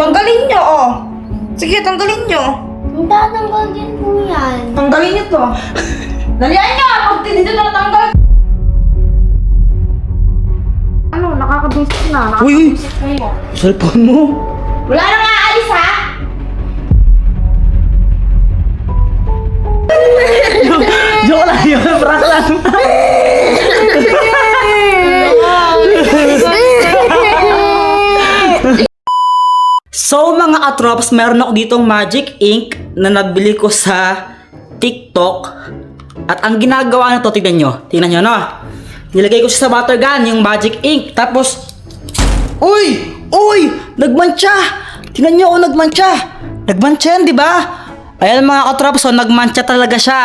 Tanggalin nyo, oh. Sige, tanggalin nyo. Ang tatanggal din po yan. Tanggalin nyo to. Dalihan nyo! Pag dito na natanggal. Ano, nakakabisit na. Uy! Nakakabisit kayo. Cellphone mo. Wala nang aalis, ha? Joke lang yun. Prank lang. So mga katrops, meron ako ditong magic ink na nabili ko sa TikTok. At ang ginagawa na to, tignan nyo no. Nilagay ko siya sa water gun, yung magic ink. Tapos, uy! Uy! Nagmantsa! Tingnan nyo, oh, nagmantsa! Nagmantsa yan, di ba? Ayan mga katrops, so nagmantsa talaga siya.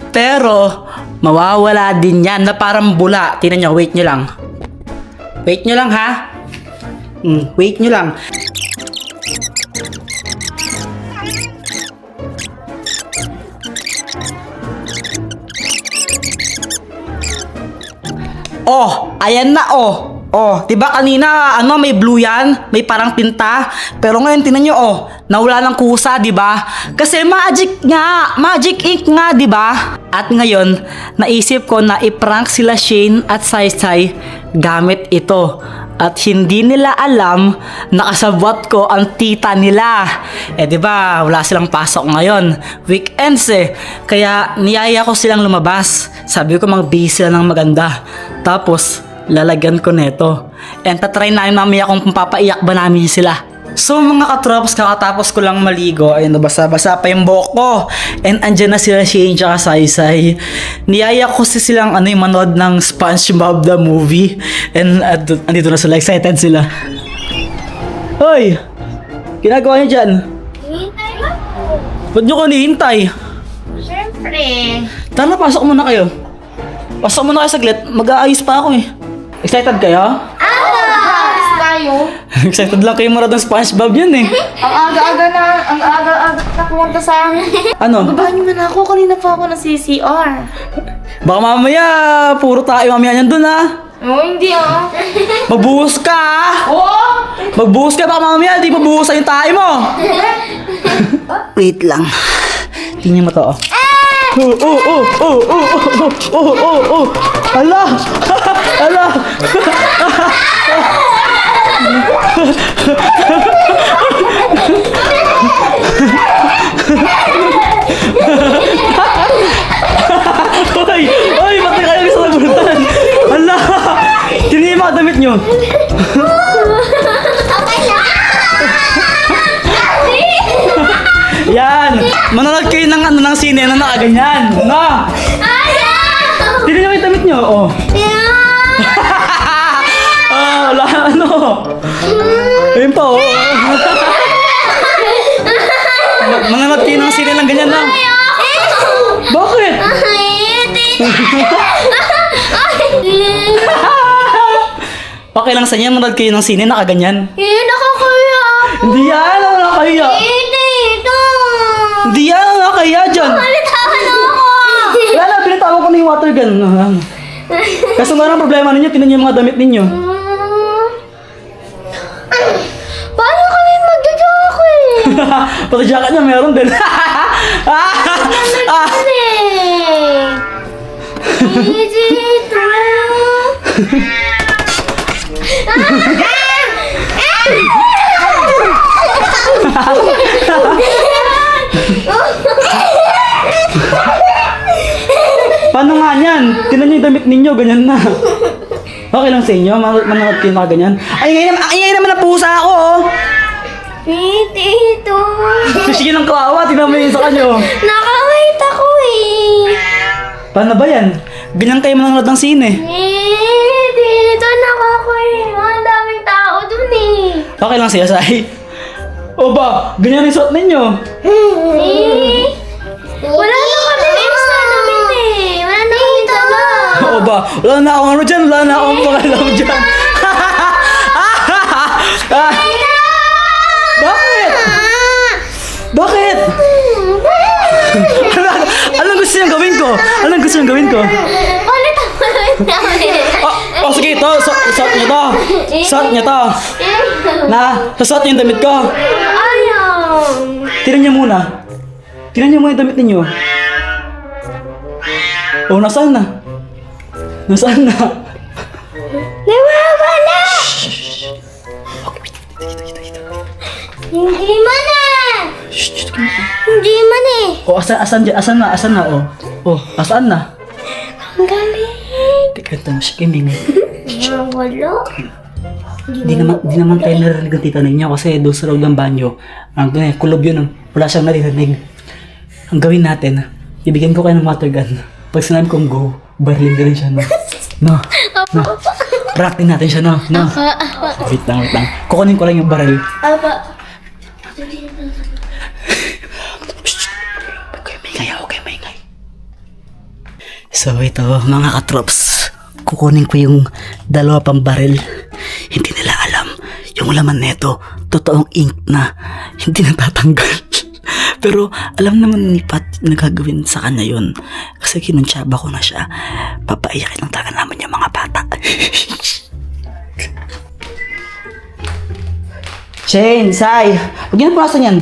Pero, mawawala din yan na parang bula. Tingnan nyo, wait nyo lang. Wait nyo lang ha. Wait nyo lang. Oh, ayan na oh. Oh, 'di ba kanina may blue 'yan, may parang tinta, pero ngayon tingnan niyo oh, nawala ng kusa, 'di ba? Kasi magic ink nga, 'di ba? At ngayon, naisip ko na i-prank sila Shane at Saysay gamit ito. At hindi nila alam na kasabwat ko ang tita nila. Eh 'di ba, wala silang pasok ngayon. Weekends eh. Kaya niyaya ko silang lumabas. Sabi ko mag-busy sila ng maganda. Tapos lalagyan ko neto. And tatry namin mamaya kung papaiyak ba namin sila. So mga katrops, kakatapos ko lang maligo. Ayun, nabasa-basa pa yung buhok ko. And andyan na sila Shane tsaka Saysay. Niyaya ko silang yung manood ng SpongeBob the movie. And andito na sila, excited sila. Hoy! Ginagawa niyo dyan? Hintay lang po. Ba't nyo ko nihintay? Siyempre. Tara, pasok muna kayo. Pasok muna kayo saglit. Mag-aayos pa ako eh. Excited kayo? Aalis tayo. Excited lang kayo manood ng SpongeBob yun eh. Ang aga-aga na pumunta sa amin. Ano? Babahan niyo na ako. Kanina pa ako na CCR. Baka mamaya, puro tayo mamaya nyan dun ha. Oh, hindi ah. Magbuhos ka ha. Oo! Magbuhos ka, baka mamaya di mabuhusan yung tayo mo. Wait lang. Tingnan mo to oh. Oh. Hala! Hala! Oy, pati kayo sa lagutan. Hala! Tingnan yung mga damit nyo. Yan! Manonood kayo ng sine na nakaganyan. No! Ayaw! Tingnan nyo yung damit nyo. Oh. Wala Ayun pa oh. Manonood kayo ng sine lang ganyan lang. Bakit? Okay lang sa inyo, manonood kayo ng sine nakaganyan. Nakakaya ako. Hindi yan, nakakaya. Dito. Hindi yan, nakakaya dyan. Malitawan ako. Wala na, pinatawan ko na yung water gun. Kaso nga ang problema ninyo, tinan nyo yung mga damit ninyo. Paano kami magja-jockey? Pati jacket niya meron din. Dito. Paano nga yan? Tinan nyo yung damit ninyo, ganyan na. Okay lang sa inyo, manonood kayo na ganyan. Ay, ngayon naman na pusa ako oh. Dito. Sige ng kawawa, tingnan mo yun sa kanyo. Nakawait ako eh. Paano ba yan? Ganyan kayo manonood ng sine. Dito nakakaya. Ang daming tao dun eh. Okay lang siya, Sai. O ba, ganyan yung suot ninyo. Wala na kami extra namin eh. Wala na kami dala. O ba, wala na akong ano dyan, wala na akong pakalam dyan. Bakit? Bakit? Anong gusto niyang gawin ko? Anong gusto niyang gawin ko? Ulit ang namin. Oh, sige, ito. Suot niyo to. Suot niyo to. Na, sasuot niyo yung damit ko. Ayaw. Tingnan niyo muna. Tingnan niyo muna yung damit ninyo. Oh, nasaan na? Nasaan na? Nawawala! Hindi man eh! Hindi man eh! Oh, asan na? Oh, asaan na? Ang galing! Teka, ito na siya kimingay. Nawawala? Di naman tayo narinig ng tita ninyo kasi doon sa loob ng banyo. Ang kulob yun. Wala siyang naririnig. Ang gawin natin, ibigyan ko kayo ng water gun. Pag sinabi kong go, barilin ko rin siya, no? No. Practice natin siya, no? Wait lang. Kukunin ko lang yung baril. Apa? Huwag kayo maingay. So ito, mga katrops, kukunin ko yung 2 pang baril. Hindi nila alam, yung laman neto, totoong ink na, hindi natatanggal. Pero alam naman ni Pat na gagawin sa kanya yun. Kasi kinuntsaba ko na siya. Papaiyakin lang talaga naman yung mga bata. Shane, Sai, huwag niyo na punasan yan.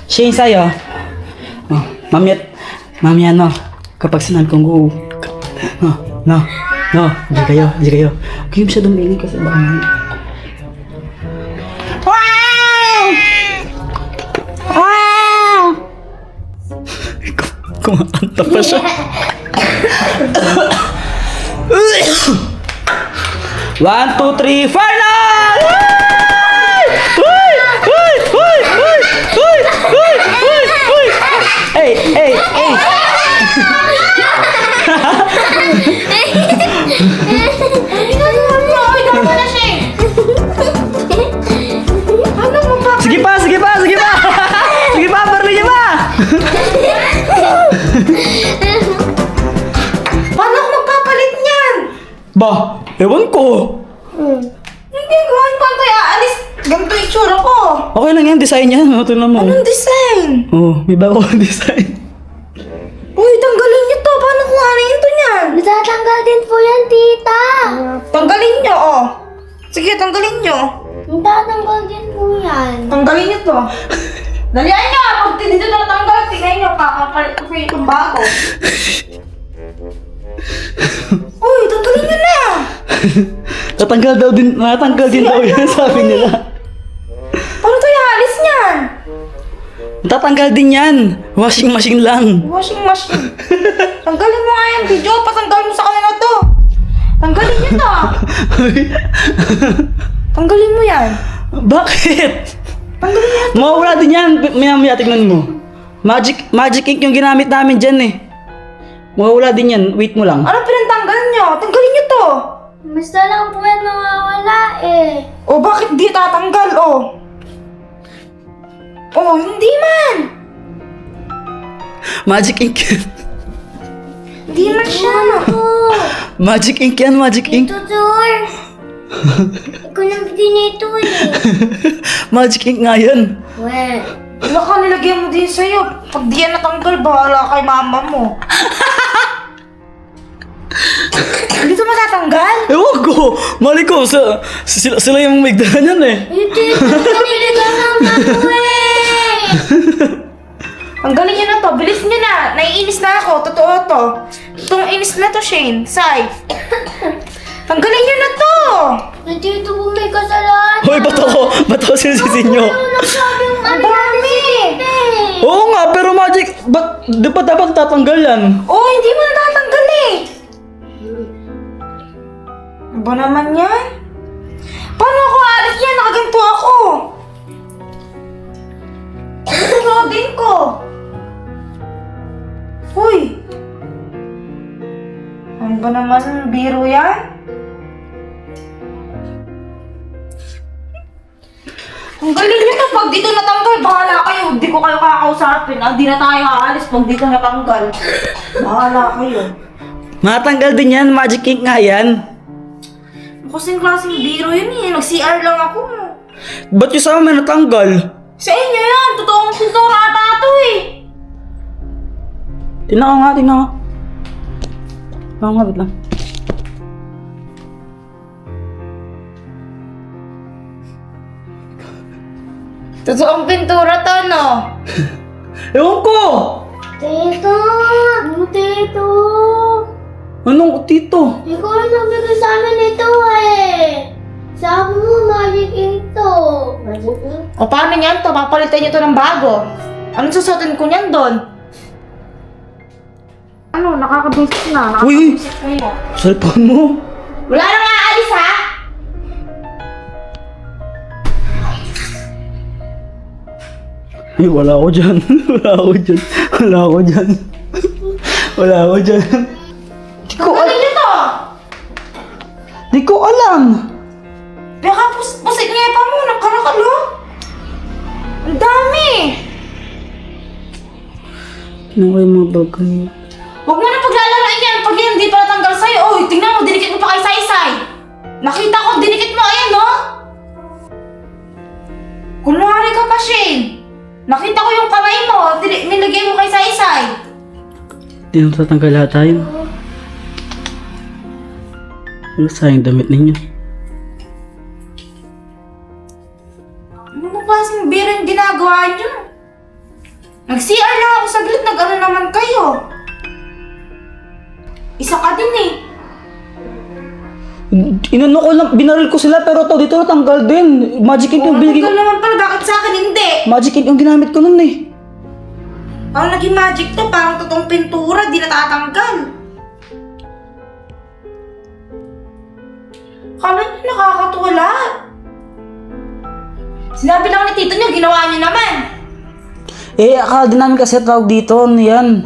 Shane, Sai, oh. Oh, mami, ano, kapag sinabi kong go, no, di kayo. Huwag kayo masyadong maingay kasi baka naman. Kumakanta pa siya. 1, 2, 3, final! Hey! Sige pa! Sige pa, barili niya pa! Paano ako magpapalit niyan? Ba, ewan ko. Hindi ko, paano tayo aalis? Ganito yung itsura ko. Okay lang yan, design yan. Tingnan mo. Anong design? Oh, may bago kang design. Uy, tanggalin niyo to. Paano kung ano yun to niyan? Matatanggal din po yan, tita! Tanggalin niyo, oh. Sige, tanggalin niyo. Matatanggal din po yan. Tanggalin niyo to. Dalihan niyo. Pag dito na natanggal, tingnan niyo. Kakapalit ko pa yung bago. Uy, tanggalin niyo na. Natanggal din daw yan, sabi nila. Paano tayo aalis niyan? Tatanggal din yan. Washing machine lang. Washing machine. Tanggalin mo nga yung video. Patanggalin mo sa kanila to. Tanggalin niyo to. Tanggalin mo yan. Bakit? Tanggalin niyo. Mawawala din yan. Maya tignan mo. Magic ink yung ginamit namin dyan eh. Mawawala din yan. Wait mo lang. Anong pinantanggal niyo? Tanggalin niyo to. Basta lang po yan mawawala eh. O bakit di tatanggal, oh? Oh, hindi man. Magic ink yan. Hindi man siya. Magic ink yan, magic ink. Ito, Dor. Ikaw nang dinito eh. Magic ink nga yan. Well, Wala ka nilagyan mo din sa'yo. Pag di yan natanggal, bahala kay mama mo. Dito matatanggal? Ewan ko. Mali ko. Sila yung may dala niyan eh. ito niligaw ng ako eh. Tanggalin niyo na to. Bilis niyo na. Naiinis na ako. Totoo to. Itong inis na to, Shane. Sai. Tanggalin niyo na to. Nandito po may kasalanan. Hoy, ba't ako sinisisin nyo? Ano nagsabi yung Ang dami. Oo nga, pero magic, di ba dapat tatanggal yan? Oh, hindi mo natatanggal eh. Ano ba naman yan? Paano ako aalis yan? Nakaganto ako. Ito din ko. Uy. Ano ba naman? Biro yan? Ang galing nyo to. Pag dito natanggal, bahala kayo. Hindi ko kayo kakausapin. Hindi na tayo aalis pag dito natanggal. Bahala kayo. Matanggal din yan, magic ink nga yan. Kasing klaseng biro yun eh. Nag-CR lang ako. Ba't yung sa amin natanggal? Sa inyo yan. Totoong pintura ata ito eh. Tingnan ko nga. Wait lang. Totoong pintura to, no? Ewan ko! Tito! Ano, Tito? Anong tito? Ikaw ang nabigay sa amin ito eh. Sabi mo, magic ink to. Magic ink? O paano niyan to? Papalitan niyo to ng bago. Anong susuotin ko niyan doon? Ano, nakakabisit na. Uy, uy! Nakakabisit kayo. Cellphone mo? Wala nang aalis, ha? Ay, wala ako dyan. Wala ako dyan. Wala ako dyan. Wala ako dyan. Di ko Ano niyo to? Di ko alam. Baka pusit niya pa mo. Nakarakalo. Ang dami. Kinuha yung mga bag kanina. Huwag mo na paglalarain yan. Pag yan, hindi pa natanggal sa'yo. Uy, tingnan mo, dinikit mo pa kay Saysay. Nakita ko, dinikit mo. Ayan, no? Kunwari ka pa, Shane. Nakita ko yung kamay mo. Nilagay mo kay Saysay. Hindi naman tatanggal lahat tayo. Ano sayang damit ninyo? Ano mo klaseng bira yung ginagawa niyo? Nag-CR lang ako saglit. Nag-ano naman kayo? Isa ka din eh. Inano ko lang, binaril ko sila pero to dito natanggal din. Magic ink yung binigay ko. Ano naman pala, bakit sa akin hindi? Magic ink yung ginamit ko nun eh. Parang naging magic to, parang totoong pintura, di natatanggal. Kala niyo nakakatuwala. Sinabi lang ni tito niyo, ginawa niyo naman. Eh, akala din namin kasi tawag dito, ano yan.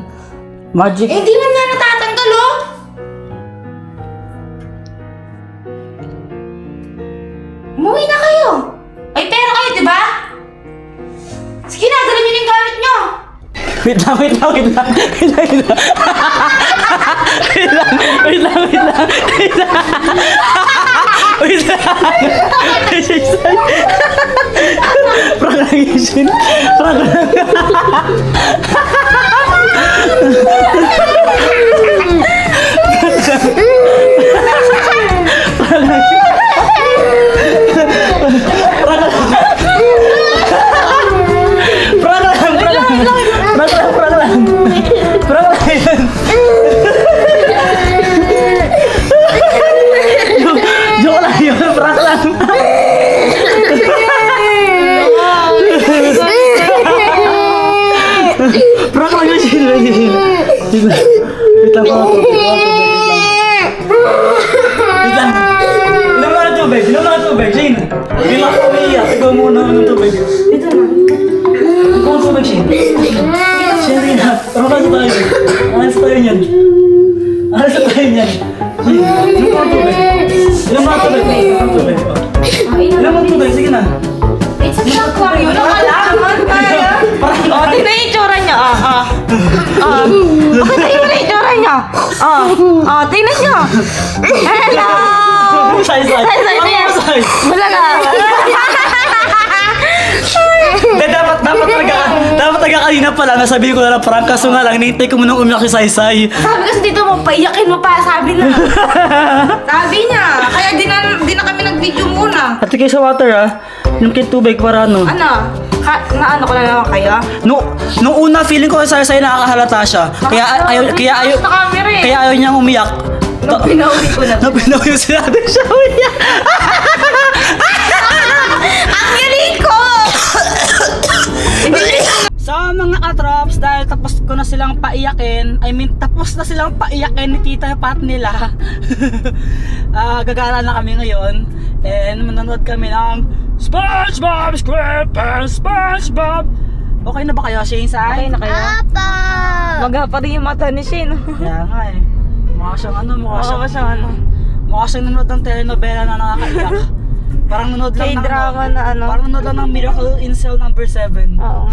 Magic. Eh, di man nga natatanggal, oh. Umuwi na kayo. Ay, pera kayo, di ba? Sige na, dala niyo na yung gamit niyo. Wait lang. Wait lang. Wait lang. Prank lang yun, Shin. Prank lang. Joke lang yun, prank lang. Prank lang yun, Shin. Wait lang po. Wait lang. Inom na ng tubig. Shin. Hindi lang ako umiiyak. Ikaw muna ng tubig. Dito na. Ikaw ang tubig, Shin. Shin, hindi na. Pero kasi tayo. Alas tayo niyan. Shin, inom na ng tubig. Inom ng tubig. Sige na. It's a shock lang yun. Nakalaman tayo. O, tingnan yung itsura niya. Tingnan mo na yung itsura niya. Tingnan niyo. Hello! Say. Say na yan. Wala ka. Hindi, dapat talaga kanina pala nasabihin ko na lang prank kaso nga lang nintay ko munang umiyak si Saysay. Sabi kasi dito mo, paiyakin mo pa. Sabi na. Sabi niya. Kaya di na kami nag-video muna. Ate kayo sa water yung kit tubig para ano. Ano? Naano ko na naman kayo? Nung una feeling ko sa Saysay nakakahalata siya. Kaya ayaw niyang umiyak. Nung pinauwi ko na. Napinaw yung sinabi siya umiyak. Ang galing ko! So mga katrops, dahil tapos ko na silang paiyakin, tapos na silang paiyakin ni Tita Pat nila. Gagala na kami ngayon. And manonood kami ng SpongeBob SquarePants SpongeBob. Okay na ba kayo, Shane? Okay na kayo? Apa! Maga pa rin yung mata ni Shane. Kaya nga eh. Mukha siyang nanonood ng telenovela na nakakaiyak. Parang nanonood lang K-drama na ano. Parang nanonood lang ng Miracle in Cell number 7. Oo.